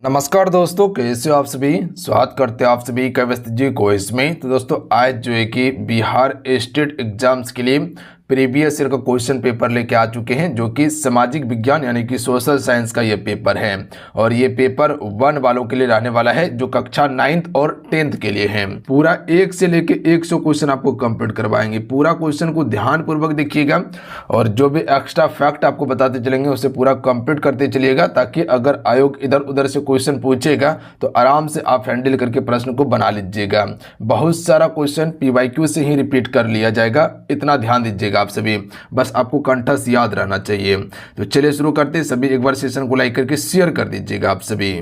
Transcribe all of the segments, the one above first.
नमस्कार दोस्तों, कैसे हो आप सभी। स्वागत करते हैं आप सभी का व्यस्त जी को इसमें। तो दोस्तों आज जो है कि बिहार स्टेट एग्जाम्स के लिए प्रीवियस ईयर का क्वेश्चन पेपर लेके आ चुके हैं, जो कि सामाजिक विज्ञान यानी कि सोशल साइंस का ये पेपर है। और ये पेपर 1 वालों के लिए रहने वाला है, जो कक्षा 9th और 10th के लिए है। पूरा 1 से लेके 100 क्वेश्चन आपको कंप्लीट करवाएंगे। पूरा क्वेश्चन को ध्यानपूर्वक देखिएगा और जो भी एक्स्ट्रा फैक्ट आपको बताते चलेंगे उसे पूरा कंप्लीट करते चलिएगा, ताकि अगर आयोग इधर उधर से क्वेश्चन पूछेगा तो आराम से आप हैंडल करके प्रश्न को बना लीजिएगा। बहुत सारा क्वेश्चन पीवाईक्यू से ही रिपीट कर लिया जाएगा, इतना ध्यान दीजिएगा आप सभी। बस आपको कंठस्थ याद रहना चाहिए। तो चलिए शुरू करते हैं। सभी एक बार सेशन को लाइक करके शेयर कर दीजिएगा आप सभी।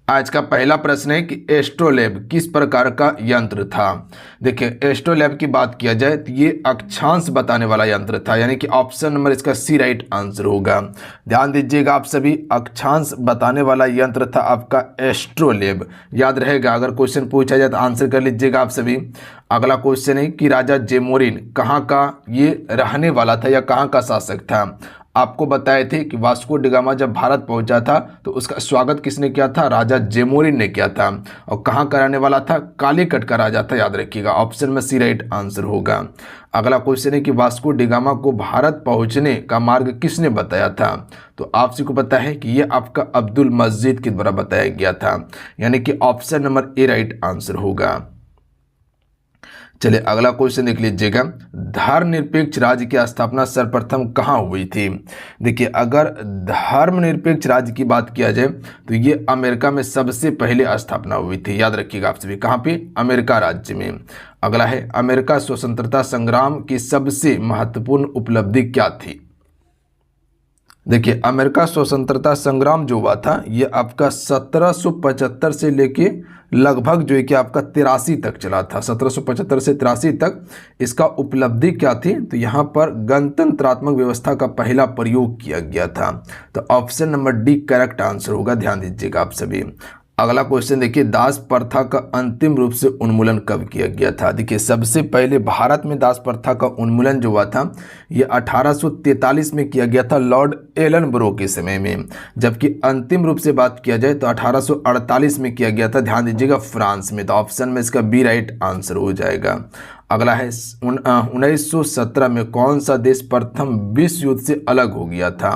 आज का पहला प्रश्न है कि एस्ट्रोलैब किस प्रकार का यंत्र था। देखिए, एस्ट्रोलैब की बात किया जाए तो ये अक्षांश बताने वाला यंत्र था, यानी कि ऑप्शन नंबर इसका सी राइट आंसर होगा। ध्यान दीजिएगा आप सभी, अक्षांश बताने वाला यंत्र था आपका एस्ट्रोलैब। याद रहेगा, अगर क्वेश्चन पूछा जाए तो आंसर कर लीजिएगा आप सभी। अगला क्वेश्चन है कि राजा जेमोरिन कहाँ का ये रहने वाला था या कहाँ का शासक था। आपको बताए थे कि वास्को डी गामा जब भारत पहुंचा था तो उसका स्वागत किसने किया था, राजा जेमोरिन ने किया था। और कहाँ का रहने वाला था, कालीकट का राजा था। याद रखिएगा, ऑप्शन में सी राइट आंसर होगा। अगला क्वेश्चन है कि वास्को डी गामा को भारत पहुंचने का मार्ग किसने बताया था। तो आप सभी को पता है कि यह आपका अब्दुल मजीद के द्वारा बताया गया था, यानी कि option number A right answer होगा। चलिए अगला क्वेश्चन देख लीजिएगा, धर्मनिरपेक्ष राज्य की स्थापना सर्वप्रथम कहाँ हुई थी। देखिए, अगर धर्मनिरपेक्ष राज्य की बात किया जाए तो ये अमेरिका में सबसे पहले स्थापना हुई थी। याद रखिएगा आप सभी, कहाँ पे, अमेरिका राज्य में। अगला है, अमेरिका स्वतंत्रता संग्राम की सबसे महत्वपूर्ण उपलब्धि क्या थी। देखिए, अमेरिका स्वतंत्रता संग्राम जो हुआ था ये आपका 1775 से लेके लगभग जो है कि आपका 83 तक चला था। 1775 से 83 तक इसका उपलब्धि क्या थी, तो यहाँ पर गणतंत्रात्मक व्यवस्था का पहला प्रयोग किया गया था। तो option number D correct answer होगा। ध्यान दीजिएगा आप सभी। अगला क्वेश्चन देखिए, दास प्रथा का अंतिम रूप से उन्मूलन कब किया गया था। देखिए, सबसे पहले भारत में दास प्रथा का उन्मूलन जो हुआ था ये 1843 में किया गया था, लॉर्ड एलनब्रो के समय में। जबकि अंतिम रूप से बात किया जाए तो 1848 में किया गया था। ध्यान दीजिएगा, फ्रांस में। तो ऑप्शन में इसका बी राइट आंसर हो जाएगा। अगला है, 1917 में कौन सा देश प्रथम विश्व युद्ध से अलग हो गया था।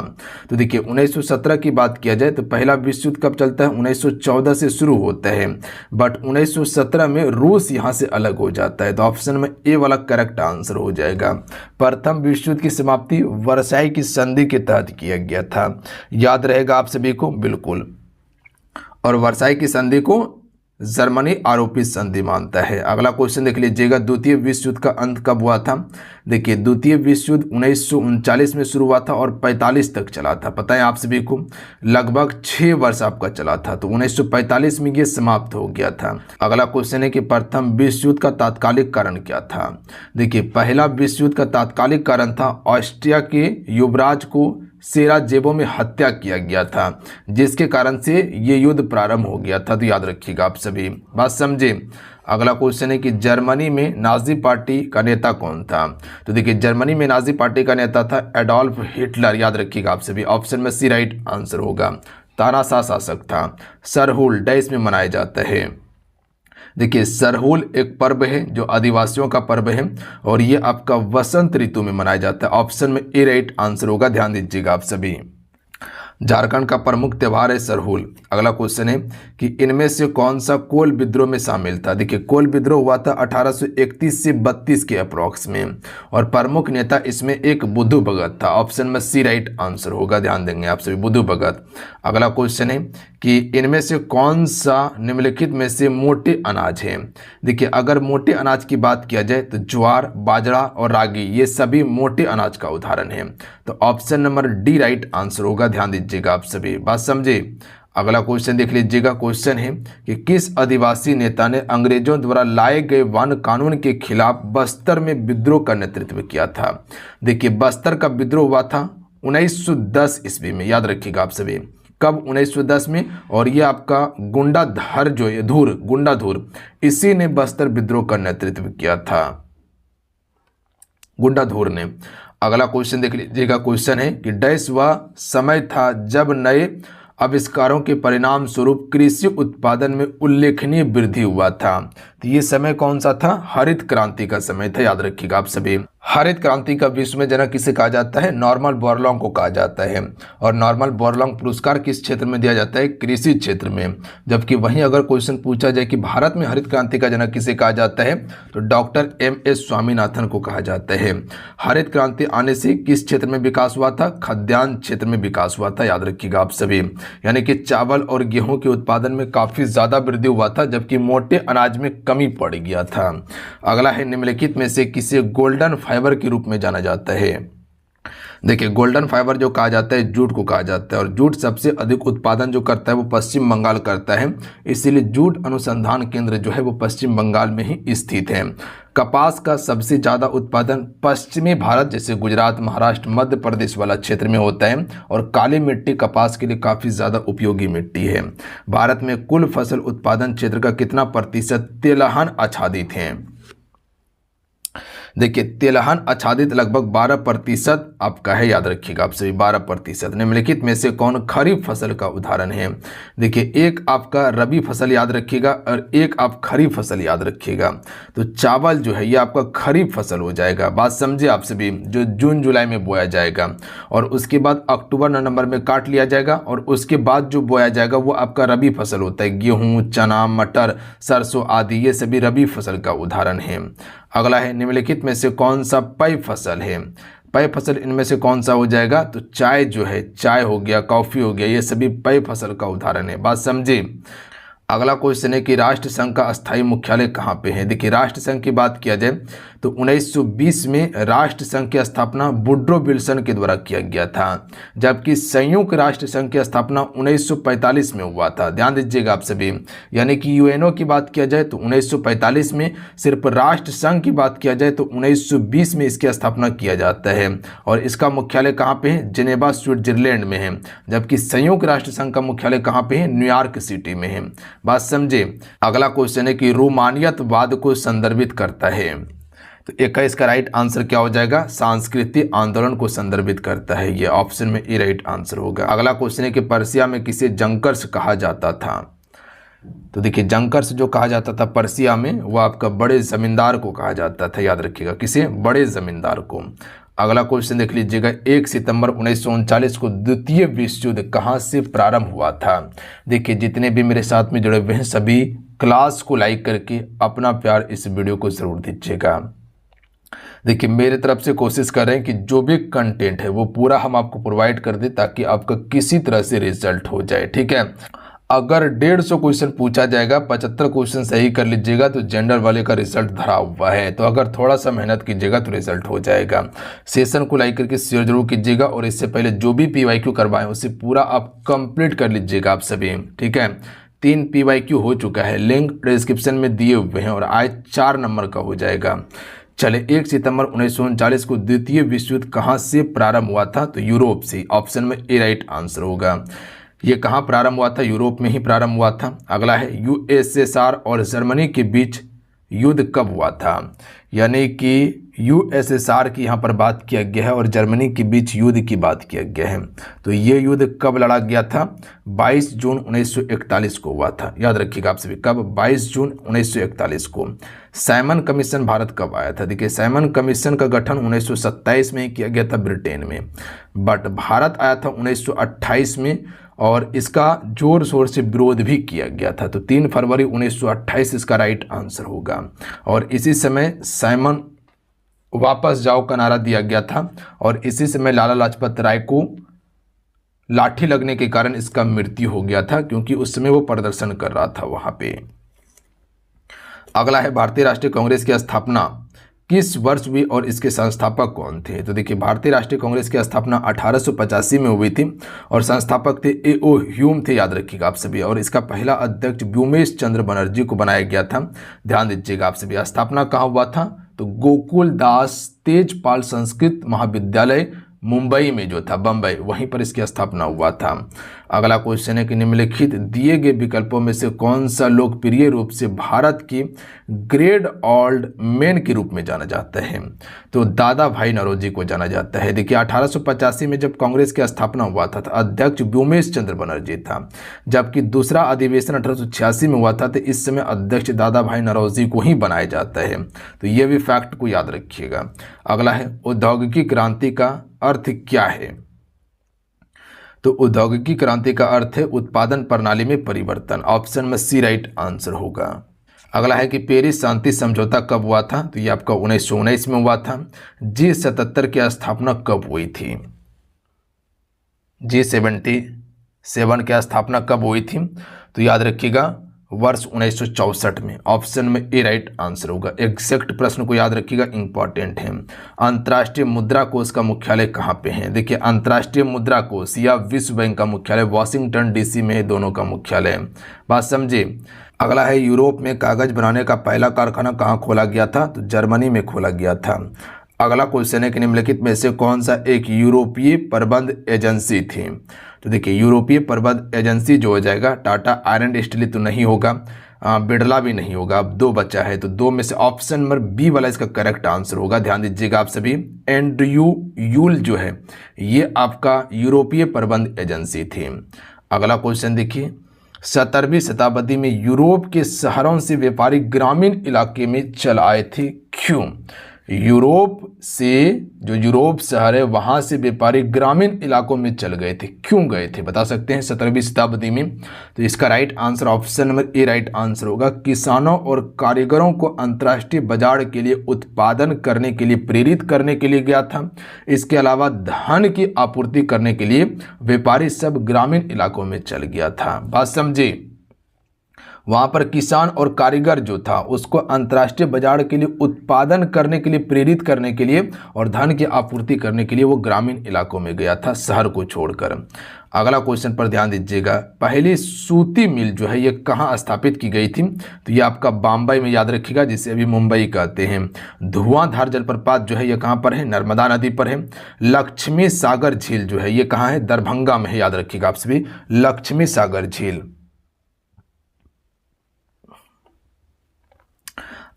तो देखिए, 1917 की बात किया जाए तो पहला विश्व युद्ध कब चलता है, 1914 से शुरू होता है, बट 1917 में रूस यहाँ से अलग हो जाता है। तो ऑप्शन में ए वाला करेक्ट आंसर हो जाएगा। प्रथम विश्व युद्ध की समाप्ति वर्साई की संधि के तहत किया गया था। याद रहेगा आप सभी को, बिल्कुल। और वर्साई की संधि को जर्मनी आरोपित संधि मानता है। अगला क्वेश्चन देख लीजिएगा, द्वितीय विश्व युद्ध का अंत कब हुआ था। देखिए, द्वितीय विश्व युद्ध 1939 में शुरू हुआ था और 45 तक चला था। पता है आप सभी को, लगभग 6 वर्ष आपका चला था। तो 1945 में ये समाप्त हो गया था। अगला क्वेश्चन है कि प्रथम विश्व युद्ध का तात्कालिक कारण क्या था। देखिए, पहला विश्व युद्ध का तात्कालिक कारण था ऑस्ट्रिया के युवराज को सेराजेवो में हत्या किया गया था, जिसके कारण से ये युद्ध प्रारंभ हो गया था। तो याद रखिएगा आप सभी, बात समझे। अगला क्वेश्चन है कि जर्मनी में नाजी पार्टी का नेता कौन था। तो देखिए, जर्मनी में नाजी पार्टी का नेता था एडोल्फ हिटलर। याद रखिएगा आप सभी, ऑप्शन में सी राइट आंसर होगा। तानाशाह शासक था। सरहुल डैश में मनाया जाता है। देखिए, सरहुल एक पर्व है जो आदिवासियों का पर्व है और ये आपका वसंत ऋतु में मनाया जाता है। ऑप्शन में ए राइट आंसर होगा। ध्यान दीजिएगा आप सभी। झारखंड का प्रमुख त्यौहार है सरहुल। अगला क्वेश्चन है कि इनमें से कौन सा कोल विद्रोह में शामिल था। देखिए, कोल विद्रोह हुआ था 1831 से 32 के अप्रॉक्स में और प्रमुख नेता इसमें एक बुद्धू भगत था। ऑप्शन में सी राइट आंसर होगा। ध्यान देंगे आप सभी, बुद्धू भगत। अगला क्वेश्चन है कि इनमें से कौन सा निम्नलिखित में से मोटे अनाज है। देखिए, अगर मोटे अनाज की बात किया जाए तो ज्वार, बाजरा और रागी ये सभी मोटे अनाज का उदाहरण है। तो option number D right answer होगा। ध्यान दीजिएगा आप सभी, बात समझे। अगला क्वेश्चन देख लीजिएगा। क्वेश्चन है कि किस आदिवासी नेता ने अंग्रेजों द्वारा लाए गए वन कानून के खिलाफ बस्तर में विद्रोह का नेतृत्व किया था। देखिए, बस्तर का विद्रोह हुआ था 1910 ईस्वी में। याद रखिएगा आप सभी, कब, 1910 में। और ये आपका गुंडाधर जो है, गुंडाधुर, इसी ने बस्तर विद्रोह का नेतृत्व किया था, गुंडाधुर ने। अगला क्वेश्चन देख लीजिएगा। क्वेश्चन है कि डैश वह समय था जब नए आविष्कारों के परिणाम स्वरूप कृषि उत्पादन में उल्लेखनीय वृद्धि हुआ था। तो ये समय कौन सा था? हरित क्रांति का समय था, याद रखिएगा आप सभी। हरित क्रांति का विश्व में जनक किसे कहा जाता है? नॉर्मन बोरलॉग को कहा जाता है। और नॉर्मन बोरलॉग पुरस्कार किस क्षेत्र में दिया जाता है? कृषि क्षेत्र में। जबकि वहीं अगर क्वेश्चन पूछा जाए कि भारत में हरित क्रांति का जनक किसे कहा जाता है, तो डॉक्टर MS स्वामीनाथन को कहा जाता है। हरित क्रांति आने से किस क्षेत्र में विकास हुआ था? खाद्यान्न क्षेत्र में विकास हुआ था, याद रखिएगा आप सभी। यानी कि चावल और गेहूं के उत्पादन में काफी ज्यादा वृद्धि हुआ था, जबकि मोटे अनाज में कमी पड़ गया था। अगला है, निम्नलिखित में से किसे गोल्डन फाइबर के रूप में जाना जाता है? देखिए, गोल्डन फाइबर जो कहा जाता है, जूट को कहा जाता है। और जूट सबसे अधिक उत्पादन जो करता है वो पश्चिम बंगाल करता है, इसीलिए जूट अनुसंधान केंद्र जो है वो पश्चिम बंगाल में ही स्थित है। कपास का सबसे ज़्यादा उत्पादन पश्चिमी भारत जैसे गुजरात, महाराष्ट्र, मध्य प्रदेश वाला क्षेत्र में होता है। और काली मिट्टी कपास के लिए काफ़ी ज़्यादा उपयोगी मिट्टी है। भारत में कुल फसल उत्पादन क्षेत्र का कितना प्रतिशत तिलहन आच्छादित है? देखिए, तिलहन आच्छादित लगभग 12% आपका है, याद रखिएगा आप सभी, 12%। निम्नलिखित में से कौन खरीफ फसल का उदाहरण है? देखिए, एक आपका रबी फसल याद रखिएगा और एक आप खरीफ फसल याद रखिएगा। तो चावल जो है ये आपका खरीफ फसल हो जाएगा, बात समझे आप सभी, जो जून जुलाई में बोया जाएगा। और उसके बाद अक्टूबर नवंबर में काट लिया जाएगा। और उसके बाद जो बोया जाएगा वो आपका रबी फसल होता है। गेहूँ, चना, मटर, सरसों आदि ये सभी रबी फसल का उदाहरण है। अगला है, निम्नलिखित में से कौन सा पेय फसल है? पेय फसल इनमें से कौन सा हो जाएगा? तो चाय जो है, चाय हो गया, कॉफ़ी हो गया, ये सभी पेय फसल का उदाहरण है, बात समझे। अगला क्वेश्चन है कि राष्ट्र संघ का अस्थायी मुख्यालय कहाँ पे है? देखिए, राष्ट्र संघ की बात किया जाए तो 1920 में राष्ट्र संघ की स्थापना वुड्रो विल्सन के द्वारा किया गया था, जबकि संयुक्त राष्ट्र संघ की स्थापना 1945 में हुआ था। ध्यान दीजिएगा आप सभी, यानी कि UNO की बात किया जाए तो 1945 में, सिर्फ राष्ट्र संघ की बात किया जाए तो 1920 में इसकी स्थापना किया जाता है। और इसका मुख्यालय कहाँ पे है? जेनेवा, स्विट्जरलैंड में है। जबकि संयुक्त राष्ट्र संघ का मुख्यालय कहाँ पे है? न्यूयॉर्क सिटी में है, बात समझे। अगला क्वेश्चन है कि रोमानियतवाद को संदर्भित करता है। तो 21 का राइट आंसर क्या हो जाएगा? सांस्कृतिक आंदोलन को संदर्भित करता है, ये ऑप्शन में ए राइट आंसर होगा। अगला क्वेश्चन है कि पर्सिया में किसे जंकर्स कहा जाता था? तो देखिए, जंकर्स जो कहा जाता था पर्सिया में, वो आपका बड़े जमींदार को कहा जाता था, याद रखिएगा, किसे? बड़े जमींदार को। अगला क्वेश्चन देख लीजिएगा, 1 सितंबर 1939 को द्वितीय विश्व युद्ध कहाँ से प्रारंभ हुआ था? देखिए, जितने भी मेरे साथ में जुड़े हुए हैं सभी क्लास को लाइक करके अपना प्यार इस वीडियो को जरूर दीजिएगा। देखिए, मेरे तरफ से कोशिश कर रहे हैं कि जो भी कंटेंट है वो पूरा हम आपको प्रोवाइड कर दें, ताकि आपका किसी तरह से रिजल्ट हो जाए, ठीक है। अगर 150 क्वेश्चन पूछा जाएगा, 75 क्वेश्चन सही कर लीजिएगा तो जनरल वाले का रिजल्ट धरा हुआ है। तो अगर थोड़ा सा मेहनत कीजिएगा तो रिजल्ट हो जाएगा। सेशन को लाइक करके शेयर जरूर कीजिएगा। और इससे पहले जो भी PYQ करवाएं उसे पूरा आप कंप्लीट कर लीजिएगा आप सभी, ठीक है। 3 PYQ हो चुका है, लिंक डिस्क्रिप्शन में दिए हुए हैं, और आज 4 नंबर का हो जाएगा। चले, 1 सितंबर 1939 को द्वितीय विश्व युद्ध कहाँ से प्रारंभ हुआ था? तो यूरोप से, ऑप्शन में ए राइट आंसर होगा। ये कहाँ प्रारंभ हुआ था? यूरोप में ही प्रारंभ हुआ था। अगला है, USSR और जर्मनी के बीच युद्ध कब हुआ था? यानी कि USSR की यहाँ पर बात किया गया है और जर्मनी के बीच युद्ध की बात किया गया है। तो ये युद्ध कब लड़ा गया था? 22 जून 1941 को हुआ था, याद रखिएगा आप सभी, कब? 22 जून 1941 को। साइमन कमीशन भारत कब आया था? देखिए, साइमन कमीशन का गठन 1927 में किया गया था ब्रिटेन में, बट भारत आया था 1928 में, और इसका जोर शोर से विरोध भी किया गया था। तो 3 फरवरी 1928 इसका राइट आंसर होगा। और इसी समय साइमन वापस जाओ का नारा दिया गया था, और इसी समय लाला लाजपत राय को लाठी लगने के कारण इसका मृत्यु हो गया था, क्योंकि उस समय वो प्रदर्शन कर रहा था वहां पे। अगला है, भारतीय राष्ट्रीय कांग्रेस की स्थापना किस वर्ष हुई और इसके संस्थापक कौन थे? तो देखिए, भारतीय राष्ट्रीय कांग्रेस की स्थापना 1885 में हुई थी, और संस्थापक थे A.O. ह्यूम थे, याद रखिएगा आप सभी। और इसका पहला अध्यक्ष व्योमेश चंद्र बनर्जी को बनाया गया था। ध्यान दीजिएगा आप सभी। स्थापना कहाँ हुआ था? तो गोकुल दास तेजपाल संस्कृत महाविद्यालय, मुंबई में जो था, बम्बई, वहीं पर इसकी स्थापना हुआ था। अगला क्वेश्चन है कि निम्नलिखित दिए गए विकल्पों में से कौन सा लोकप्रिय रूप से भारत की ग्रेट ओल्ड मैन के रूप में जाना जाता है? तो दादा भाई नौरोजी को जाना जाता है। देखिए 1885 में जब कांग्रेस की स्थापना हुआ था तो अध्यक्ष व्योमेश चंद्र बनर्जी था, जबकि दूसरा अधिवेशन 1886 में हुआ था तो इस समय अध्यक्ष दादा भाई नौरोजी को ही बनाया जाता है। तो ये भी फैक्ट को याद रखिएगा। अगला है औद्योगिक क्रांति का अर्थ क्या है? तो औद्योगिक क्रांति का अर्थ है उत्पादन प्रणाली में परिवर्तन। ऑप्शन में सी राइट आंसर होगा। अगला है कि पेरिस शांति समझौता कब हुआ था? तो ये आपका 1919 में हुआ था। G77 की स्थापना कब हुई थी? G77 की स्थापना कब हुई थी? तो याद रखिएगा वर्ष 1964 में। ऑप्शन में ए राइट आंसर होगा। एग्जैक्ट प्रश्न को याद रखिएगा, इंपॉर्टेंट है। अंतर्राष्ट्रीय मुद्रा कोष का मुख्यालय कहाँ पे है? देखिए अंतर्राष्ट्रीय मुद्रा कोष या विश्व बैंक का मुख्यालय वाशिंगटन डीसी में है, दोनों का मुख्यालय। बात समझे। अगला है यूरोप में कागज बनाने का पहला कारखाना कहाँ खोला गया था? तो जर्मनी में खोला गया था। अगला क्वेश्चन है कि निम्नलिखित में से कौन सा एक यूरोपीय प्रबंध एजेंसी थी? तो देखिए यूरोपीय प्रबंध एजेंसी जो हो जाएगा टाटा आयरन स्टील तो नहीं होगा, बिरला भी नहीं होगा। अब दो बचा है तो दो में से ऑप्शन नंबर बी वाला इसका करेक्ट आंसर होगा। ध्यान दीजिएगा आप सभी। एंड्रयू यूल जो है ये आपका यूरोपीय प्रबंध एजेंसी थी। अगला क्वेश्चन देखिए 17वीं शताब्दी में यूरोप के शहरों से व्यापारी ग्रामीण इलाके में चल आए थे, क्यों? यूरोप से जो यूरोप शहर है वहां से व्यापारी ग्रामीण इलाकों में चल गए थे, क्यों गए थे बता सकते हैं 17वीं शताब्दी में? तो इसका right answer option number A right answer होगा। किसानों और कारीगरों को अंतर्राष्ट्रीय बाजार के लिए उत्पादन करने के लिए प्रेरित करने के लिए गया था। इसके अलावा धन की आपूर्ति करने के लिए व्यापारी सब ग्रामीण इलाकों में चल गया था। बात समझे। वहाँ पर किसान और कारीगर जो था उसको अंतर्राष्ट्रीय बाजार के लिए उत्पादन करने के लिए प्रेरित करने के लिए और धन की आपूर्ति करने के लिए वो ग्रामीण इलाकों में गया था, शहर को छोड़कर। अगला क्वेश्चन पर ध्यान दीजिएगा। पहली सूती मिल जो है ये कहाँ स्थापित की गई थी? तो ये आपका बम्बई में, याद रखिएगा, जिसे अभी मुंबई कहते हैं। धुआंधार जलप्रपात जो है ये कहाँ पर है? नर्मदा नदी पर है। लक्ष्मी सागर झील जो है ये कहाँ है? दरभंगा में है, याद रखिएगा आप सभी, लक्ष्मी सागर झील।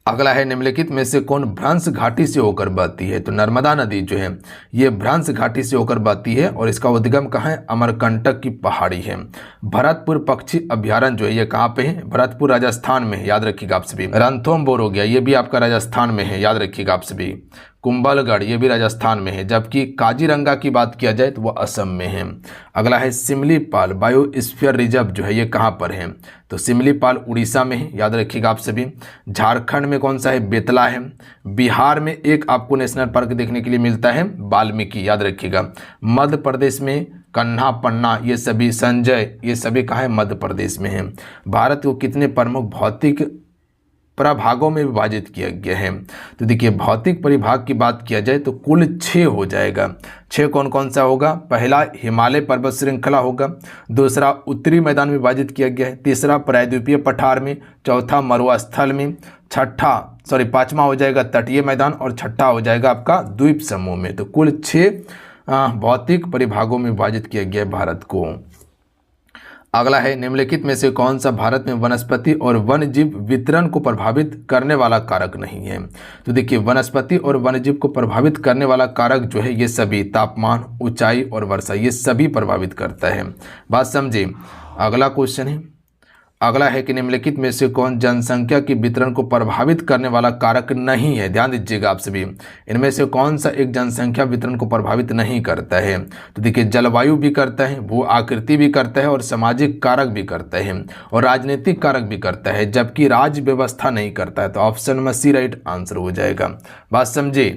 अगला है निम्नलिखित में से कौन भ्रंश घाटी से होकर बहती है? तो नर्मदा नदी जो है ये भ्रंश घाटी से होकर बहती है और इसका उद्गम कहाँ है? अमरकंटक की पहाड़ी है। भरतपुर पक्षी अभ्यारण्य जो है ये कहाँ पे है? भरतपुर राजस्थान में है, याद रखिएगा आप सभी। रणथंभौर हो गया ये भी आपका राजस्थान में है, याद रखिएगा आप सभी। कुंभलगढ़ ये भी राजस्थान में है, जबकि काजीरंगा की बात किया जाए तो वह असम में है। अगला है सिमलीपाल बायोस्फीयर रिजर्व जो है ये कहाँ पर है? तो सिमलीपाल उड़ीसा में है, याद रखिएगा आप सभी। झारखंड में कौन सा है? बेतला है। बिहार में एक आपको नेशनल पार्क देखने के लिए मिलता है वाल्मीकि, याद रखिएगा। मध्य प्रदेश में कन्हा, पन्ना, ये सभी, संजय, ये सभी कहाँ है? मध्य प्रदेश में है। भारत को कितने प्रमुख भौतिक प्रभागों में विभाजित किया गया है? तो देखिए भौतिक परिभाग की बात किया जाए तो कुल 6 हो जाएगा। 6 कौन कौन सा होगा? पहला हिमालय पर्वत श्रृंखला होगा, दूसरा उत्तरी मैदान में विभाजित किया गया है, तीसरा प्रायद्वीपीय पठार में, चौथा मरुस्थल में, पांचवा हो जाएगा तटीय मैदान और छठा हो जाएगा आपका द्वीप समूह में। तो कुल 6 भौतिक परिभागों में विभाजित किया गया है भारत को। अगला है निम्नलिखित में से कौन सा भारत में वनस्पति और वन्यजीव वितरण को प्रभावित करने वाला कारक नहीं है? तो देखिए वनस्पति और वन्यजीव को प्रभावित करने वाला कारक जो है ये सभी तापमान, ऊंचाई और वर्षा ये सभी प्रभावित करता है। बात समझे। अगला क्वेश्चन है, अगला है कि निम्नलिखित में से कौन जनसंख्या की वितरण को प्रभावित करने वाला कारक नहीं है? ध्यान दीजिएगा आप सभी। इनमें से कौन सा एक जनसंख्या वितरण को प्रभावित नहीं करता है? तो देखिए जलवायु भी करता है, भू आकृति भी करता है और सामाजिक कारक भी करता है और राजनीतिक कारक भी करता है, जबकि राज्य व्यवस्था नहीं करता है। तो ऑप्शन में सी राइट आंसर हो जाएगा। बात समझे।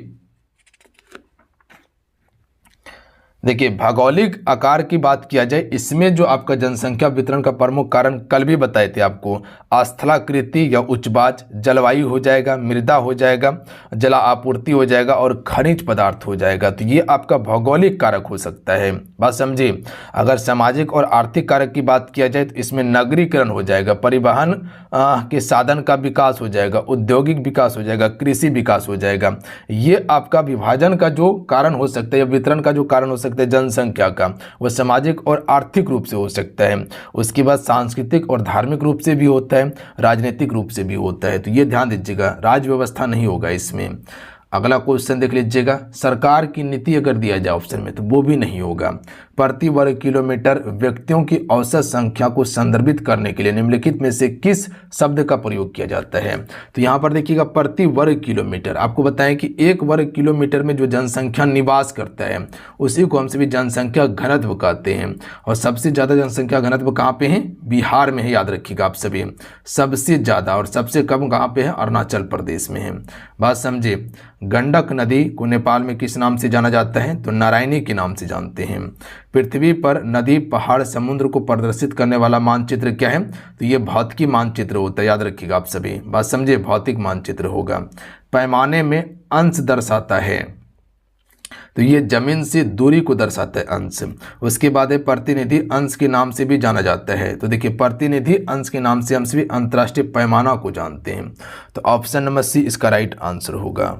देखिए, भौगोलिक आकार की बात किया जाए, इसमें जो आपका जनसंख्या वितरण का प्रमुख कारण कल भी बताए थे आपको, स्थलाकृति या उच्चबाज, जलवायु हो जाएगा, मृदा हो जाएगा, जला आपूर्ति हो जाएगा और खनिज पदार्थ हो जाएगा। तो ये आपका भौगोलिक कारक हो सकता है, बात समझिए। अगर सामाजिक और आर्थिक कारक की बात किया जाए तो इसमें नगरीकरण हो जाएगा, परिवहन के साधन का विकास हो जाएगा, औद्योगिक विकास हो जाएगा, कृषि विकास हो जाएगा। ये आपका विभाजन का जो कारण हो सकता है या वितरण का जो कारण हो सकता है जनसंख्या का, वो सामाजिक और आर्थिक रूप से हो सकता है। उसके बाद सांस्कृतिक और धार्मिक रूप से भी होता है, राजनीतिक रूप से भी होता है। तो ये ध्यान दीजिएगा, राज्य व्यवस्था नहीं होगा इसमें। अगला क्वेश्चन देख लीजिएगा, सरकार की नीति अगर दिया जाए ऑप्शन में तो वो भी नहीं होगा। प्रति वर्ग किलोमीटर व्यक्तियों की औसत संख्या को संदर्भित करने के लिए निम्नलिखित में से किस शब्द का प्रयोग किया जाता है? तो यहाँ पर देखिएगा, प्रति वर्ग किलोमीटर। आपको बताएं कि एक वर्ग किलोमीटर में जो जनसंख्या निवास करता है उसी को हम सभी जनसंख्या घनत्व कहते हैं। और सबसे ज़्यादा जनसंख्या घनत्व कहाँ पे है? बिहार में है, याद रखिएगा आप सभी, सबसे ज़्यादा। और सबसे कम कहाँ पे है? अरुणाचल प्रदेश में है। बात समझे। गंडक नदी को नेपाल में किस नाम से जाना जाता है? तो नारायणी के नाम से जानते हैं। पृथ्वी पर नदी, पहाड़, समुद्र को प्रदर्शित करने वाला मानचित्र क्या है? तो ये भौतिकी मानचित्र होता है, याद रखिएगा आप सभी। बात समझे, भौतिक मानचित्र होगा। पैमाने में अंश दर्शाता है, तो ये जमीन से दूरी को दर्शाता है, अंश। उसके बाद है प्रतिनिधि अंश के नाम से भी जाना जाता है। तो देखिए, प्रतिनिधि अंश के नाम से हम सभी अंतर्राष्ट्रीय पैमाना को जानते हैं। तो ऑप्शन नंबर सी इसका राइट आंसर होगा।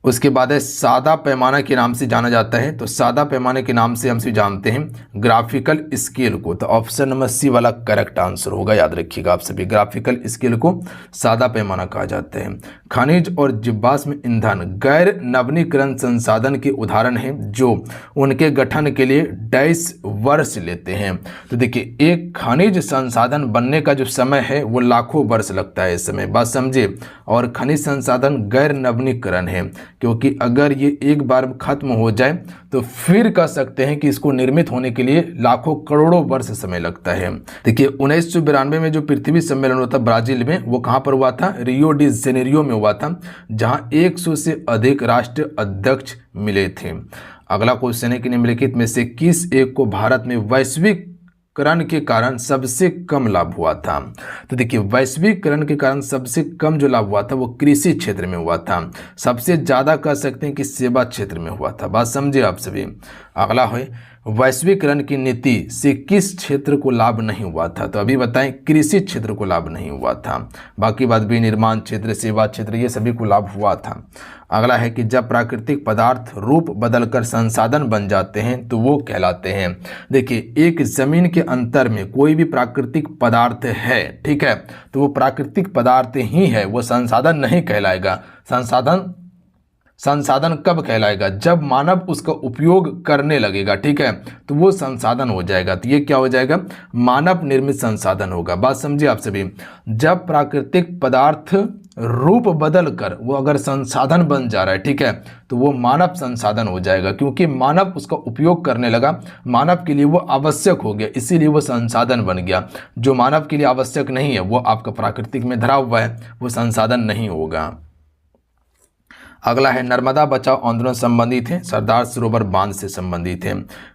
उसके बाद है सादा पैमाना के नाम से जाना जाता है। तो सादा पैमाने के नाम से हम सभी जानते हैं ग्राफिकल स्केल को। तो ऑप्शन नंबर सी वाला करेक्ट आंसर होगा, याद रखिएगा आप सभी। ग्राफिकल स्केल को सादा पैमाना कहा जाता है। खनिज और जीवाश्म ईंधन गैर नवीनीकरण संसाधन के उदाहरण हैं जो उनके गठन के लिए 22 वर्ष लेते हैं। तो देखिए, एक खनिज संसाधन बनने का जो समय है वो लाखों वर्ष लगता है इस समय, बात समझिए। और खनिज संसाधन गैर नवीनीकरण है, क्योंकि अगर ये एक बार खत्म हो जाए तो फिर कह सकते हैं कि इसको निर्मित होने के लिए लाखों करोड़ों वर्ष समय लगता है। देखिए, 1992 में जो पृथ्वी सम्मेलन हुआ था ब्राजील में, वो कहाँ पर हुआ था? रियो डी जेनेरियो में हुआ था, जहां 100 से अधिक राष्ट्र अध्यक्ष मिले थे। अगला क्वेश्चन है कि निम्नलिखित में से किस एक को भारत में वैश्वीकरण के कारण सबसे कम लाभ हुआ था? तो देखिए, वैश्वीकरण के कारण सबसे कम जो लाभ हुआ था वो कृषि क्षेत्र में हुआ था। सबसे ज़्यादा कह सकते हैं कि सेवा क्षेत्र में हुआ था, बात समझिए आप सभी। अगला है, वैश्वीकरण की नीति से किस क्षेत्र को लाभ नहीं हुआ था? तो अभी बताएं, कृषि क्षेत्र को लाभ नहीं हुआ था। बाकी बात भी निर्माण क्षेत्र, सेवा क्षेत्र, ये सभी को लाभ हुआ था। अगला है कि जब प्राकृतिक पदार्थ रूप बदलकर संसाधन बन जाते हैं तो वो कहलाते हैं। देखिए, एक जमीन के अंतर में कोई भी प्राकृतिक पदार्थ है, ठीक है, तो वो प्राकृतिक पदार्थ ही है, वो संसाधन नहीं कहलाएगा। संसाधन कब कहलाएगा? जब मानव उसका उपयोग करने लगेगा, ठीक है, तो वो संसाधन हो जाएगा। तो ये क्या हो जाएगा? मानव निर्मित संसाधन होगा, बात समझिए आप सभी। जब प्राकृतिक पदार्थ रूप बदल कर वो अगर संसाधन बन जा रहा है, ठीक है, तो वो मानव संसाधन हो जाएगा, क्योंकि मानव उसका उपयोग करने लगा, मानव के लिए वो आवश्यक हो गया, इसीलिए वो संसाधन बन गया। जो मानव के लिए आवश्यक नहीं है वो आपका प्राकृतिक में धरा हुआ है, वो संसाधन नहीं होगा। अगला है, नर्मदा बचाओ आंदोलन संबंधित है, सरदार सरोवर बांध से संबंधित है।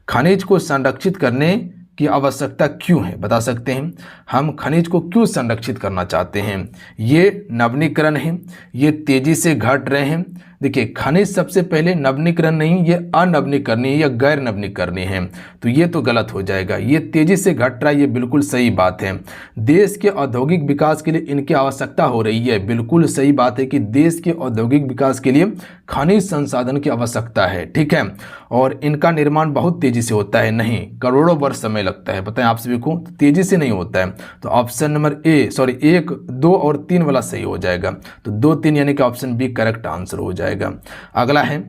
खनिज को संरक्षित करने की आवश्यकता क्यों है? बता सकते हैं, हम खनिज को क्यों संरक्षित करना चाहते हैं? ये नवीनीकरण है, ये तेजी से घट रहे हैं। देखिए, खनिज सबसे पहले नवीनीकरण नहीं, ये अनवीनीकरणीय या गैर नवीनीकरणीय है, तो ये तो गलत हो जाएगा। ये तेजी से घट रहा है, ये बिल्कुल सही बात है। देश के औद्योगिक विकास के लिए इनकी आवश्यकता हो रही है, बिल्कुल सही बात है कि देश के औद्योगिक विकास के लिए खनिज संसाधन की आवश्यकता है, ठीक है, और इनका निर्माण बहुत तेजी से होता है, नहीं, करोड़ों वर्ष समय लगता है, पता है आप सभी को, तेजी से नहीं होता है। तो ऑप्शन नंबर 1, 2 और 3 वाला सही हो जाएगा। तो 2, 3 यानी कि ऑप्शन बी करेक्ट आंसर हो जाएगा। अगला है,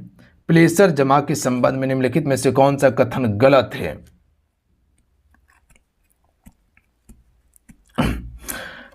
प्लेसर जमा के संबंध में निम्नलिखित में से कौन सा कथन गलत है?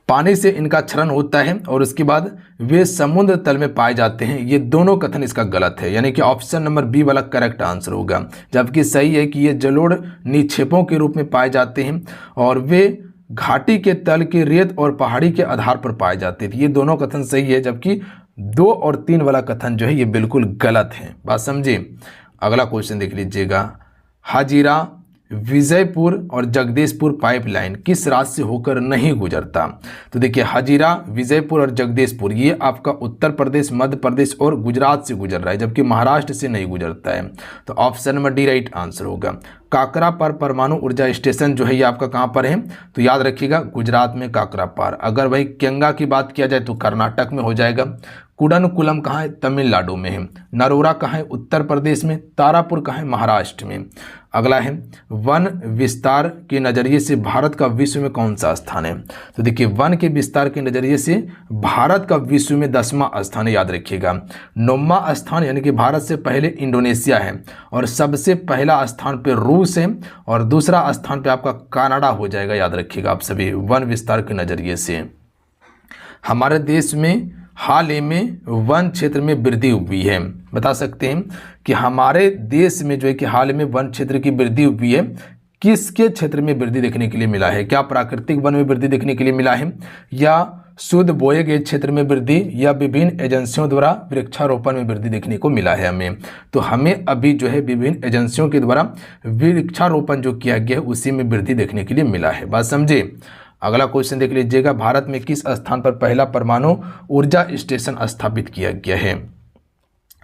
पानी से इनका क्षरण होता है और उसके बाद वे समुद्र तल में पाए जाते हैं, ये दोनों कथन इसका गलत है, यानी कि ऑप्शन नंबर बी वाला करेक्ट आंसर होगा। जबकि सही है कि ये जलोढ़ निक्षेपों के रूप में पाए जाते हैं और वे घाटी के तल के रेत और पहाड़ी के आधार पर पाए जाते थे। ये दोनों कथन सही है, जबकि 2 और 3 वाला कथन जो है ये बिल्कुल गलत है। बात समझे। अगला क्वेश्चन देख लीजिएगा, हाजीरा, विजयपुर और जगदीशपुर पाइपलाइन किस राज्य से होकर नहीं गुजरता? तो देखिए, हाजीरा, विजयपुर और जगदीशपुर ये आपका उत्तर प्रदेश, मध्य प्रदेश और गुजरात से गुजर रहा है, जबकि महाराष्ट्र से नहीं गुजरता है। तो option number D right answer होगा। काकरापार परमाणु ऊर्जा स्टेशन जो है ये आपका कहाँ पर है? तो याद रखिएगा, गुजरात में काकरापार। अगर भाई केंगा की बात किया जाए तो कर्नाटक में हो जाएगा। कुडनकुलम कहाँ है? तमिलनाडु में है। नरोरा कहाँ है? उत्तर प्रदेश में। तारापुर कहाँ है? महाराष्ट्र में। अगला है, वन विस्तार के नज़रिए से भारत का विश्व में कौन सा स्थान है? तो देखिए, वन के विस्तार के नज़रिए से भारत का विश्व में 10वां स्थान है, याद रखिएगा। 9वां स्थान यानी कि भारत से पहले इंडोनेशिया है, और सबसे पहला स्थान पे रूस है, और दूसरा स्थान पे आपका कनाडा हो जाएगा, याद रखिएगा आप सभी, वन विस्तार के नज़रिए से। हमारे देश में हाल ही में वन क्षेत्र में वृद्धि हुई है। बता सकते हैं कि हमारे देश में जो है कि हाल में वन क्षेत्र की वृद्धि हुई है। किसके क्षेत्र में वृद्धि देखने के लिए मिला है? क्या प्राकृतिक वन में वृद्धि देखने के लिए मिला है, या शुद्ध बोए गए क्षेत्र में वृद्धि, या विभिन्न एजेंसियों द्वारा वृक्षारोपण में वृद्धि देखने को मिला है हमें? तो हमें अभी जो है विभिन्न एजेंसियों के द्वारा वृक्षारोपण जो किया गया है उसी में वृद्धि देखने के लिए मिला है। बात समझे। अगला क्वेश्चन देख लीजिएगा, भारत में किस स्थान पर पहला परमाणु ऊर्जा स्टेशन स्थापित किया गया है?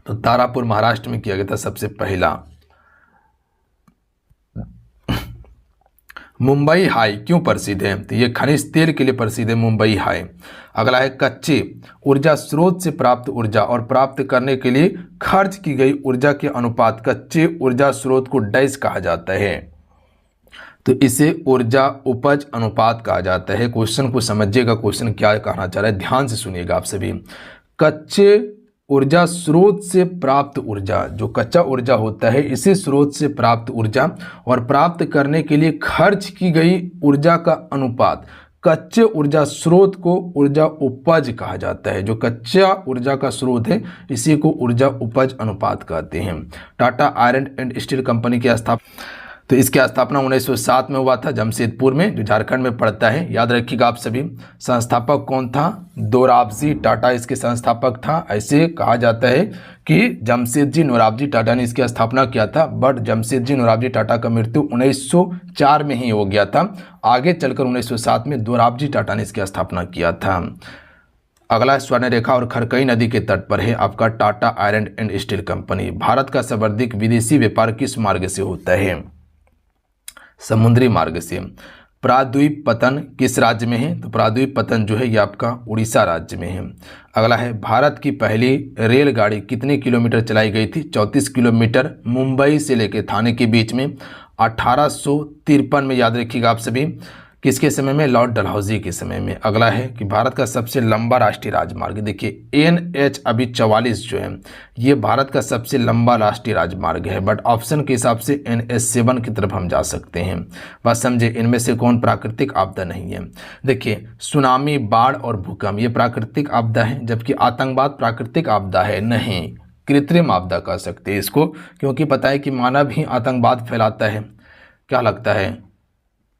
तो तारापुर महाराष्ट्र में किया गया था सबसे पहला। मुंबई हाई क्यों प्रसिद्ध है? तो ये खनिज तेल के लिए प्रसिद्ध है, मुंबई हाई। अगला है, कच्चे ऊर्जा स्रोत से प्राप्त ऊर्जा और प्राप्त करने के लिए खर्च की गई ऊर्जा के अनुपात कच्चे ऊर्जा स्रोत को डैश कहा जाता है? तो इसे ऊर्जा उपज अनुपात कहा जाता है। क्वेश्चन को समझिएगा, क्वेश्चन क्या कहना चाह रहा है, ध्यान से सुनिएगा आप सभी। कच्चे ऊर्जा स्रोत से प्राप्त ऊर्जा, जो कच्चा ऊर्जा होता है, इसी स्रोत से प्राप्त ऊर्जा और प्राप्त करने के लिए खर्च की गई ऊर्जा का अनुपात कच्चे ऊर्जा स्रोत को ऊर्जा उपज कहा जाता है। जो कच्चा ऊर्जा का स्रोत है इसी को ऊर्जा उपज अनुपात कहते हैं। Tata iron and steel company की स्थापना, तो इसकी स्थापना 1907 में हुआ था, जमशेदपुर में, जो झारखंड में पड़ता है। याद रखिएगा आप सभी। संस्थापक कौन था? दोराबजी टाटा इसके संस्थापक था। ऐसे कहा जाता है कि जमशेदजी नोराबजी टाटा ने इसकी स्थापना किया था, बट जमशेदजी नोराबजी टाटा का मृत्यु 1904 में ही हो गया था। आगे चलकर 1907 में दोराबजी टाटा ने इसकी स्थापना किया था। अगला, स्वर्णरेखा और खरकई नदी के तट पर है आपका Tata iron and steel company. Bharat का सर्वाधिक विदेशी व्यापार किस मार्ग से होता है? समुद्री मार्ग से। प्रायद्वीप पतन किस राज्य में है? तो प्रायद्वीप पतन जो है ये आपका उड़ीसा राज्य में है। अगला है, भारत की पहली रेलगाड़ी कितने किलोमीटर चलाई गई थी? 34 किलोमीटर, मुंबई से लेकर थाने के बीच में 1853 में। याद रखिएगा आप सभी। किसके समय में? लॉर्ड डलहौजी के समय में। अगला है कि भारत का सबसे लंबा राष्ट्रीय राजमार्ग, देखिए NH अभी 44 जो है ये भारत का सबसे लंबा राष्ट्रीय राजमार्ग है, बट ऑप्शन के हिसाब से NH7 की तरफ हम जा सकते हैं। बस समझे, इनमें से कौन प्राकृतिक आपदा नहीं है? देखिए, सुनामी, बाढ़ और भूकंप ये प्राकृतिक आपदा है, जबकि आतंकवाद प्राकृतिक आपदा है नहीं, कृत्रिम आपदा कह सकते हैं इसको, क्योंकि पता है कि मानव ही आतंकवाद फैलाता है। क्या लगता है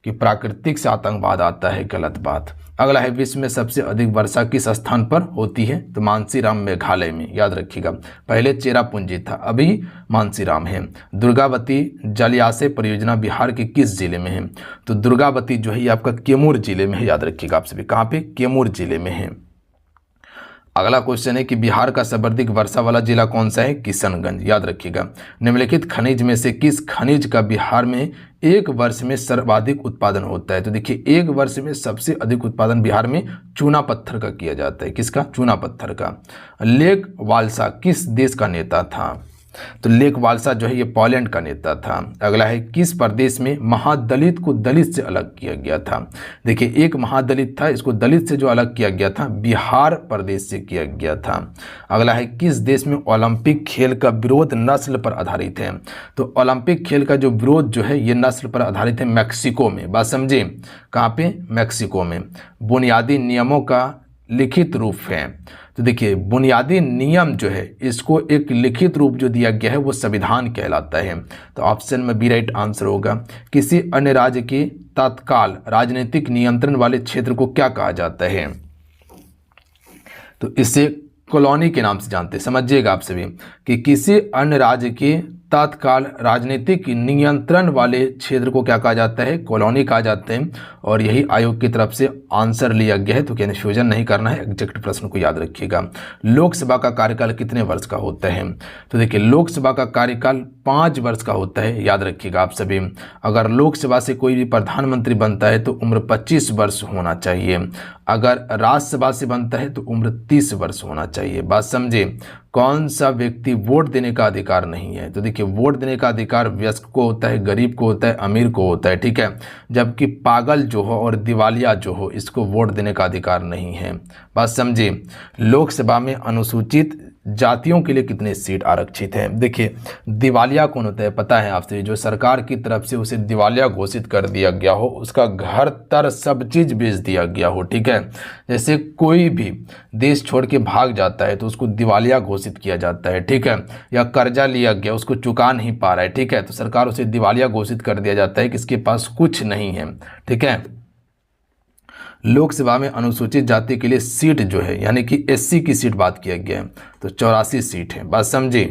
कि प्राकृतिक से आतंकवाद आता है? गलत बात। अगला है, विश्व में सबसे अधिक वर्षा किस स्थान पर होती है? तो मानसीराम मेघालय में। याद रखिएगा, पहले चेरापूंजी था, अभी मानसीराम है। दुर्गावती जलाशय परियोजना बिहार के किस जिले में है? तो दुर्गावती जो है ये आपका कैमूर जिले में है। याद रखिएगा आप सभी, कहाँ पे? कैमूर जिले में है। अगला क्वेश्चन है कि बिहार का सर्वाधिक वर्षा वाला जिला कौन सा है? किशनगंज। याद रखिएगा, निम्नलिखित खनिज में से किस खनिज का बिहार में एक वर्ष में सर्वाधिक उत्पादन होता है? तो देखिए, एक वर्ष में सबसे अधिक उत्पादन बिहार में चूना पत्थर का किया जाता है। किसका? चूना पत्थर का। लेक वालसा किस देश का नेता था? तो लेक वालसा जो है ये पोलैंड का नेता था। अगला है, किस प्रदेश में महादलित को दलित से अलग किया गया था? देखिए, एक महादलित था, इसको दलित से जो अलग किया गया था बिहार प्रदेश से किया गया था। अगला है, किस देश में ओलंपिक खेल का विरोध नस्ल पर आधारित है? तो ओलंपिक खेल का जो विरोध जो है ये नस्ल पर आधारित है, मैक्सिको में। बात समझे, कहाँ पे? मैक्सिको में। बुनियादी नियमों का लिखित रूप है। तो देखिए बुनियादी नियम जो है इसको एक लिखित रूप जो दिया गया है वो संविधान कहलाता है। तो ऑप्शन में बी राइट आंसर होगा। किसी अन्य राज्य के तत्काल राजनीतिक नियंत्रण वाले क्षेत्र को क्या कहा जाता है? तो इसे कॉलोनी के नाम से जानते हैं। समझिएगा आप सभी कि किसी अन्य राज्य के तत्काल राजनीतिक नियंत्रण वाले क्षेत्र को क्या कहा जाता है? कॉलोनी कहा जाता है। और यही आयोग की तरफ से आंसर लिया गया है, तो कन्फ्यूजन नहीं करना है, एग्जैक्ट प्रश्न को याद रखिएगा। लोकसभा का कार्यकाल कितने वर्ष का होता है? तो देखिए लोकसभा का कार्यकाल 5 वर्ष का होता है, याद रखिएगा आप सभी। अगर लोकसभा से कोई भी प्रधानमंत्री बनता है तो उम्र 25 वर्ष होना चाहिए। अगर राज्यसभा से बनता है तो उम्र 30 वर्ष होना चाहिए। बात समझे? कौन सा व्यक्ति वोट देने का अधिकार नहीं है? तो देखिए वोट देने का अधिकार वयस्क को होता है, गरीब को होता है, अमीर को होता है, ठीक है। जबकि पागल जो हो और दिवालिया जो हो इसको वोट देने का अधिकार नहीं है। बात समझे? लोकसभा में अनुसूचित जातियों के लिए कितने सीट आरक्षित हैं? देखिए दिवालिया कौन होता है पता है आपसे? जो सरकार की तरफ से उसे दिवालिया घोषित कर दिया गया हो, उसका घर तर सब चीज बेच दिया गया हो, ठीक है। जैसे कोई भी देश छोड़ के भाग जाता है तो उसको दिवालिया घोषित किया जाता है, ठीक है। या कर्जा लिया गया, उसको चुका नहीं पा रहा है, ठीक है, तो सरकार उसे दिवालिया घोषित कर दिया जाता है कि इसके पास कुछ नहीं है, ठीक है। लोकसभा में अनुसूचित जाति के लिए सीट जो है यानी कि एससी की सीट बात किया गया है तो 84 सीट है। बात समझे?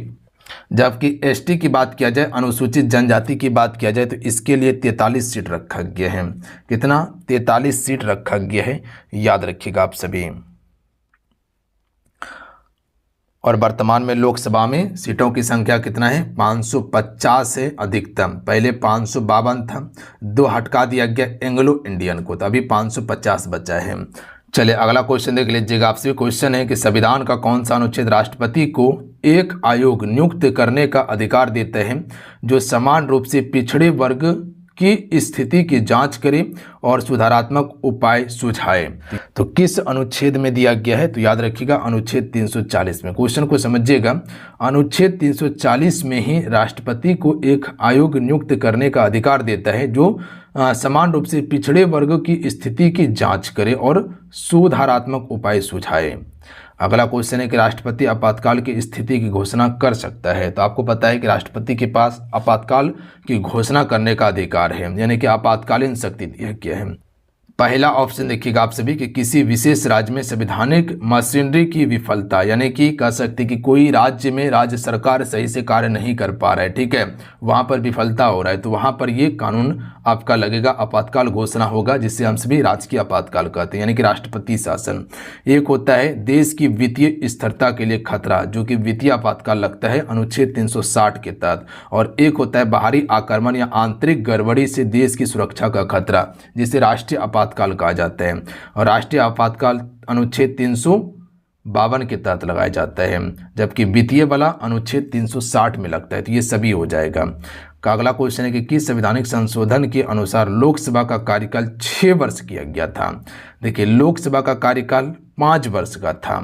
जबकि एसटी की बात किया जाए, अनुसूचित जनजाति की बात किया जाए तो इसके लिए 43 सीट रखा गया है। कितना? 43 सीट रखा गया है, याद रखिएगा आप सभी। और वर्तमान में लोकसभा में सीटों की संख्या कितना है? 550 है अधिकतम। पहले 552 था, 2 हटका दिया गया एंग्लो इंडियन को, तो अभी 550 बचा है। चलिए अगला क्वेश्चन देख लीजिएगा आपसे। क्वेश्चन है कि संविधान का कौन सा अनुच्छेद राष्ट्रपति को एक आयोग नियुक्त करने का अधिकार देता है जो समान रूप से पिछड़े वर्ग की स्थिति की जांच करे और सुधारात्मक उपाय सुझाए? तो किस अनुच्छेद में दिया गया है? तो याद रखिएगा अनुच्छेद 340 में। क्वेश्चन को समझिएगा, अनुच्छेद 340 में ही राष्ट्रपति को एक आयोग नियुक्त करने का अधिकार देता है जो समान रूप से पिछड़े वर्ग की स्थिति की जांच करे और सुधारात्मक उपाय सुझाए। अगला क्वेश्चन है कि राष्ट्रपति आपातकाल की स्थिति की घोषणा कर सकता है। तो आपको पता है कि राष्ट्रपति के पास आपातकाल की घोषणा करने का अधिकार है, यानी कि आपातकालीन शक्ति दिया गया है। पहला ऑप्शन देखिएगा आप सभी कि किसी विशेष राज्य में संवैधानिक मशीनरी की विफलता, यानी कि कह सकते कि कोई राज्य में राज्य सरकार सही से कार्य नहीं कर पा रहा है, ठीक है, वहां पर विफलता हो रहा है, तो वहां पर ये कानून आपका लगेगा, आपातकाल घोषणा होगा, जिससे हम सभी राजकीय आपातकाल कहते हैं, यानी कि राष्ट्रपति शासन। एक होता है देश की वित्तीय स्थिरता के लिए खतरा, जो कि वित्तीय आपातकाल लगता है अनुच्छेद 360 के तहत, और एक होता है बाहरी आक्रमण या आंतरिक गड़बड़ी से देश की सुरक्षा का खतरा, जिसे राष्ट्रीय आपातकाल कहा जाता है। और राष्ट्रीय आपातकाल अनुच्छेद 352 के तहत लगाया जाता है, जबकि वित्तीय वाला अनुच्छेद 360 में लगता है। तो ये सभी हो जाएगा। का अगला क्वेश्चन है कि किस संवैधानिक संशोधन के अनुसार लोकसभा का कार्यकाल 6 वर्ष किया गया था? देखिए लोकसभा का कार्यकाल 5 वर्ष का था।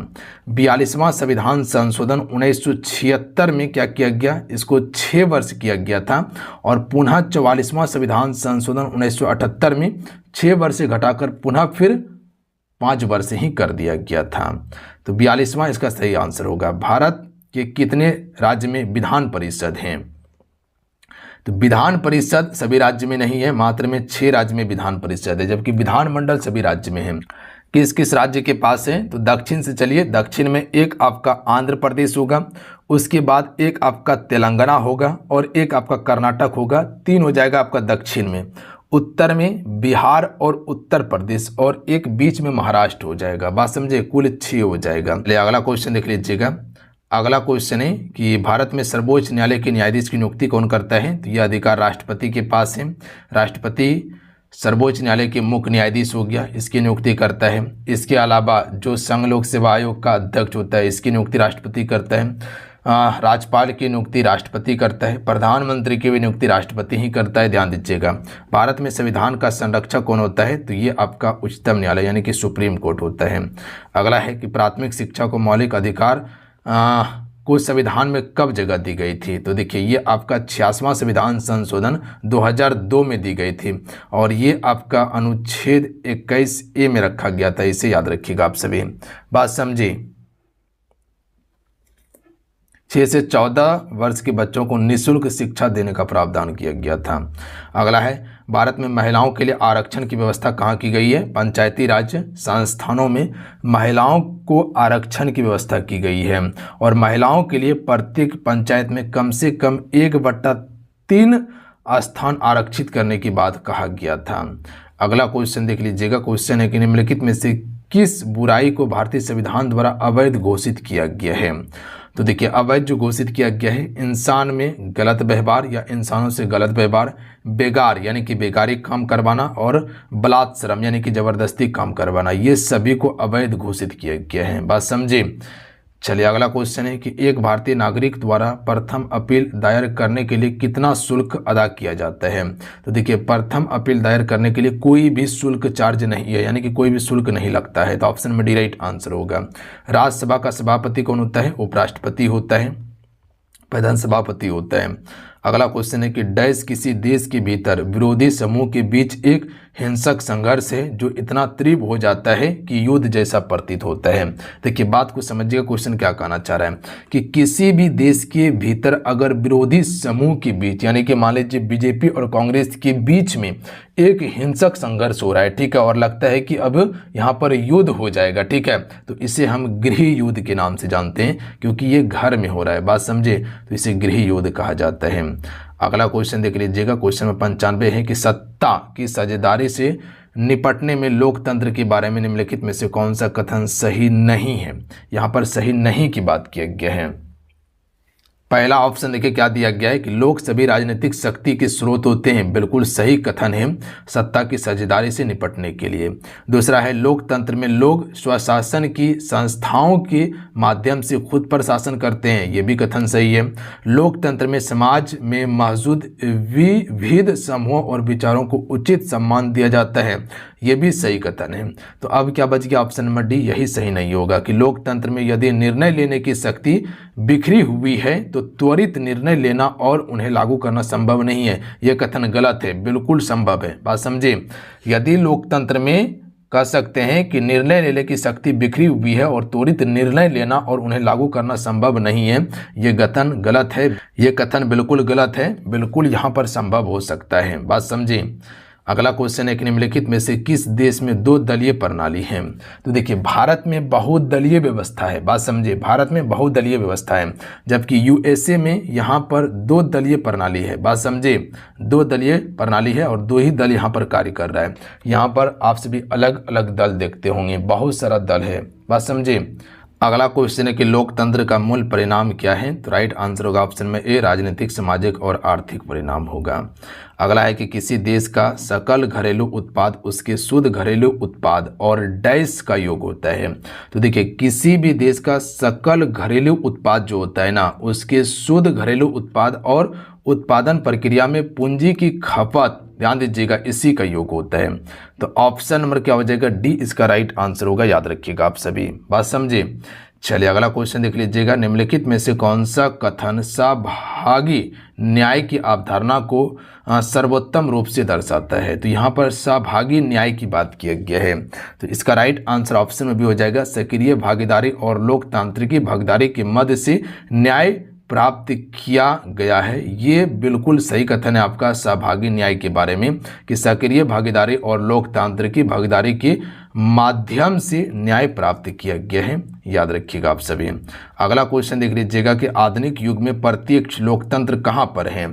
42वां संविधान संशोधन 1976 में क्या किया गया? इसको 6 वर्ष किया गया था। और पुनः 44वां संविधान संशोधन 1978 में 6 वर्ष से घटाकर पुनः फिर 5 वर्ष ही कर दिया गया था। तो 42वां इसका सही आंसर होगा। भारत के कितने राज्य में विधान परिषद हैं? तो विधान परिषद सभी राज्य में नहीं है, मात्र में 6 राज्य में विधान परिषद है, जबकि विधानमंडल सभी राज्य में है। किस किस राज्य के पास है? तो दक्षिण से चलिए, दक्षिण में एक आपका आंध्र प्रदेश होगा, उसके बाद एक आपका तेलंगाना होगा और एक आपका कर्नाटक होगा। 3 हो जाएगा आपका दक्षिण में। उत्तर में बिहार और उत्तर प्रदेश और एक बीच में महाराष्ट्र हो जाएगा। बात समझे? कुल 6 हो जाएगा। चलिए अगला क्वेश्चन देख लीजिएगा। अगला क्वेश्चन है कि भारत में सर्वोच्च न्यायालय के न्यायाधीश की नियुक्ति कौन करता है? तो यह अधिकार राष्ट्रपति के पास है। राष्ट्रपति सर्वोच्च न्यायालय के मुख्य न्यायाधीश हो गया, इसकी नियुक्ति करता है। इसके अलावा जो संघ लोक सेवा आयोग का अध्यक्ष होता है, इसकी नियुक्ति राष्ट्रपति करता है। राज्यपाल की नियुक्ति राष्ट्रपति करता है। प्रधानमंत्री की भी नियुक्ति राष्ट्रपति ही करता है, ध्यान दीजिएगा। भारत में संविधान का संरक्षक कौन होता है? तो ये आपका उच्चतम न्यायालय यानी कि सुप्रीम कोर्ट होता है। अगला है कि प्राथमिक शिक्षा को मौलिक अधिकार को संविधान में कब जगह दी गई थी? तो देखिए ये आपका 86वां संविधान संशोधन 2002 में दी गई थी और ये आपका अनुच्छेद 21A में रखा गया था, इसे याद रखिएगा आप सभी। बात समझे? 6 से 14 वर्ष के बच्चों को निःशुल्क शिक्षा देने का प्रावधान किया गया था। अगला है, भारत में महिलाओं के लिए आरक्षण की व्यवस्था कहाँ की गई है? पंचायती राज संस्थानों में महिलाओं को आरक्षण की व्यवस्था की गई है और महिलाओं के लिए प्रत्येक पंचायत में कम से कम 1/3 स्थान आरक्षित करने की बात कहा गया था। अगला क्वेश्चन देख लीजिएगा। क्वेश्चन है कि निम्नलिखित में से किस बुराई को भारतीय संविधान द्वारा अवैध घोषित किया गया है? तो देखिए, अवैध जो घोषित किया गया है, इंसान में गलत व्यवहार या इंसानों से गलत व्यवहार, बेगार यानी कि बेकारी काम करवाना और बलात्श्रम यानी कि जबरदस्ती काम करवाना, ये सभी को अवैध घोषित किया गया है। बात समझे? चलिए अगला क्वेश्चन है कि एक भारतीय नागरिक द्वारा प्रथम अपील दायर करने के लिए कितना शुल्क अदा किया जाता है? तो देखिए, प्रथम अपील दायर करने के लिए कोई भी शुल्क चार्ज नहीं है, यानी कि कोई भी शुल्क नहीं लगता है। तो ऑप्शन में डी राइट आंसर होगा। राज्यसभा का सभापति कौन होता है? उपराष्ट्रपति होता है, प्रधान सभापति होता है। अगला क्वेश्चन है कि डैश किसी देश के भीतर विरोधी समूह के बीच एक हिंसक संघर्ष है जो इतना तीव्र हो जाता है कि युद्ध जैसा प्रतीत होता है। देखिए, बात को समझिएगा, क्वेश्चन क्या कहना चाह रहा है कि किसी भी देश के भीतर अगर विरोधी समूह के बीच यानी कि मान लीजिए बीजेपी और कांग्रेस के बीच में एक हिंसक संघर्ष हो रहा है, ठीक है, और लगता है कि अब यहाँ पर युद्ध हो जाएगा, ठीक है, तो इसे हम गृह युद्ध के नाम से जानते हैं क्योंकि ये घर में हो रहा है। बात समझे? तो इसे गृह युद्ध कहा जाता है। अगला क्वेश्चन देख लीजिएगा। क्वेश्चन में 95 है कि सत्ता की साझेदारी से निपटने में लोकतंत्र के बारे में निम्नलिखित में से कौन सा कथन सही नहीं है? यहाँ पर सही नहीं की बात किया गया है। पहला ऑप्शन देखिए क्या दिया गया है कि लोग सभी राजनीतिक शक्ति के स्रोत होते हैं, बिल्कुल सही कथन है, सत्ता की साझेदारी से निपटने के लिए। दूसरा है लोकतंत्र में लोग स्वशासन की संस्थाओं के माध्यम से खुद पर शासन करते हैं, ये भी कथन सही है। लोकतंत्र में समाज में मौजूद विविध समूहों और विचारों को उचित सम्मान दिया जाता है, ये भी सही कथन है। तो अब क्या बच गया? ऑप्शन नंबर डी, यही सही नहीं होगा कि लोकतंत्र में यदि निर्णय लेने की शक्ति बिखरी हुई है तो त्वरित निर्णय लेना और उन्हें लागू करना संभव नहीं है, यह कथन गलत है, बिल्कुल संभव है। बात समझे? यदि लोकतंत्र में कह सकते हैं कि निर्णय लेने की शक्ति बिखरी हुई है और त्वरित निर्णय लेना और उन्हें लागू करना संभव नहीं है, ये कथन गलत है, ये कथन बिल्कुल गलत है, बिल्कुल यहाँ पर संभव हो सकता है। बात समझे? अगला क्वेश्चन है कि निम्नलिखित में से किस देश में 2 दलीय प्रणाली है? तो देखिए, भारत में बहुदलीय व्यवस्था है। बात समझिए, भारत में बहुदलीय व्यवस्था है, जबकि यूएसए में यहाँ पर 2 दलीय प्रणाली है। बात समझिए, 2 दलीय प्रणाली है और 2 ही दल यहाँ पर कार्य कर रहा है। यहाँ पर आप सभी अलग अलग दल देखते होंगे, बहुत सारा दल है। बात समझिए। अगला क्वेश्चन है कि लोकतंत्र का मूल परिणाम क्या है? तो राइट आंसर होगा ऑप्शन में ए, राजनीतिक, सामाजिक और आर्थिक परिणाम होगा। अगला है कि किसी देश का सकल घरेलू उत्पाद उसके शुद्ध घरेलू उत्पाद और डैश का योग होता है। तो देखिए, किसी भी देश का सकल घरेलू उत्पाद जो होता है ना, उसके शुद्ध घरेलू उत्पाद और उत्पादन प्रक्रिया में पूंजी की खपत, ध्यान दीजिएगा, इसी का योग होता है। तो ऑप्शन नंबर क्या हो जाएगा? डी इसका राइट आंसर होगा, याद रखिएगा आप सभी। बात समझे? चलिए अगला क्वेश्चन देख लीजिएगा। निम्नलिखित में से कौन सा कथन सहभागी न्याय की अवधारणा को सर्वोत्तम रूप से दर्शाता है? तो यहाँ पर सहभागी न्याय की बात किया गया है, तो इसका राइट आंसर ऑप्शन में भी हो जाएगा, सक्रिय भागीदारी और लोकतांत्रिक भागीदारी के मध्य से न्याय प्राप्त किया गया है। ये बिल्कुल सही कथन है आपका सहभागी न्याय के बारे में कि सक्रिय भागीदारी और लोकतांत्रिक भागीदारी के माध्यम से न्याय प्राप्त किया गया है, याद रखिएगा आप सभी। अगला क्वेश्चन देख लीजिएगा कि आधुनिक युग में प्रत्यक्ष लोकतंत्र कहाँ पर है?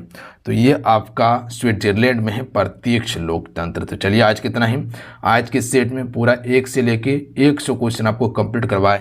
तो ये आपका स्विट्जरलैंड में है प्रत्यक्ष लोकतंत्र। तो चलिए आज कितना ही, आज के सेट में पूरा 1 से लेके 100 क्वेश्चन आपको कंप्लीट करवाए।